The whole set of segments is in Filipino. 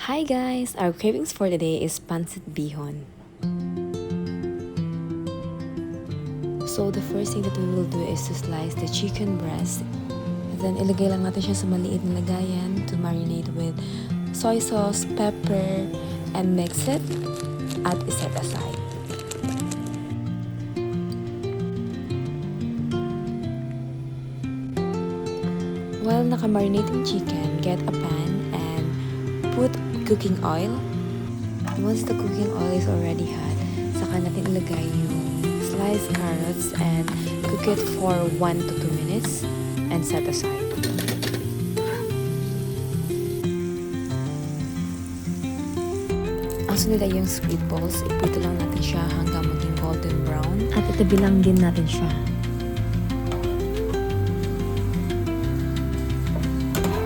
Hi guys! Our cravings for today is Pancit Bihon. So the first thing that we will do is to slice the chicken breast. Then ilagay lang natin siya sa maliit na lagayan to marinate with soy sauce, pepper, and mix it at iset aside. While naka-marinate yung chicken, get a pan and put cooking oil. Once the cooking oil is already hot, saka natin ilagay yung sliced carrots and cook it for 1 to 2 minutes and set aside. Ang sunod ay yung squid balls. Iprito lang natin siya hanggang maging golden brown at itabi lang din natin siya.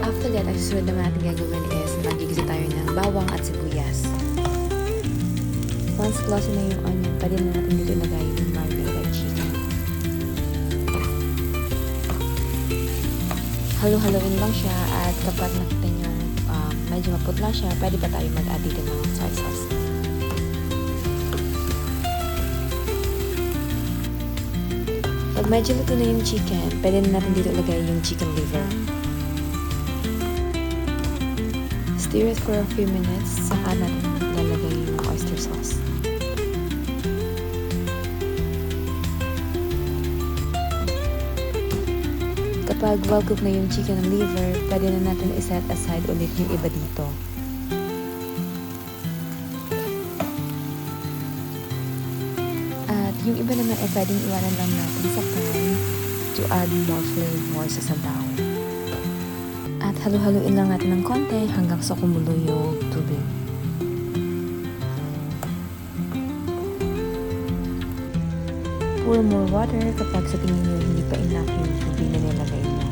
After that, ang susunod naman natin gagawin is magigisa tayo ng bawang at sibuyas. Once close na yung onion, pwede na natin dito ilagay yung marinated chicken. Halo-haloin lang siya at kapag nakita nyo medyo maputla siya, pwede pa tayo mag-add dito ng soy sauce. Pag medyo luto na yung chicken, pwede na natin dito ilagay yung chicken liver. Stir it for a few minutes, saka natin lalagay yung oyster sauce. Kapag well cooked na yung chicken and liver, pwede na natin iset aside ulit yung iba dito. At yung iba naman ay pwedeng iwanan lang natin sa pan to add more flavor sa sabaw. At halo-haluin lang natin ng konti hanggang sa kumulo yung tubig. Pour more water kapag sa tingin nyo hindi pa enough yung tubig na nilagay nyo.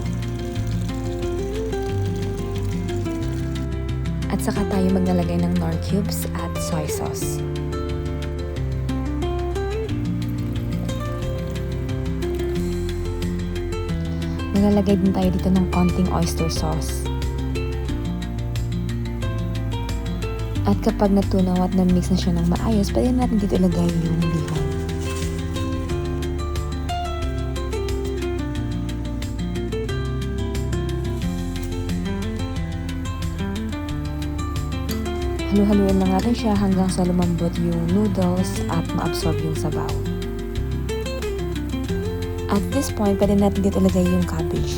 At saka tayo maglalagay ng nor cubes at soy sauce. Maglalagay din tayo dito ng konting oyster sauce. At kapag natunaw at na-mix na siya ng maayos, pwede natin dito ilagay yung bihon. Halu-haluin lang natin siya hanggang sa lumambot yung noodles at ma-absorb yung sabaw. At this point, pwede natin dito ilagay yung cabbage.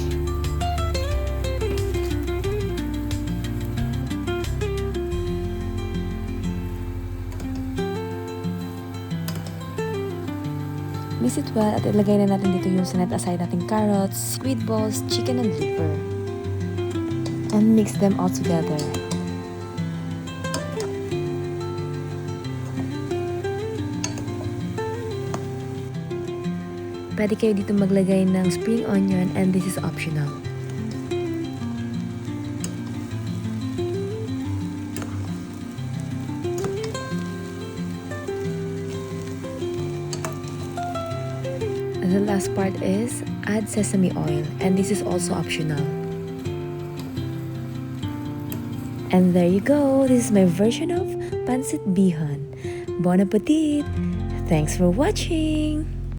Mix it well at ilagay na natin dito yung sinet aside nating carrots, squid balls, chicken and liver. And mix them all together. Pwede kayo dito maglagay ng spring onion and this is optional. The last part is add sesame oil and this is also optional. And there you go, this is my version of Pancit Bihon. Bon appetit! Thanks for watching!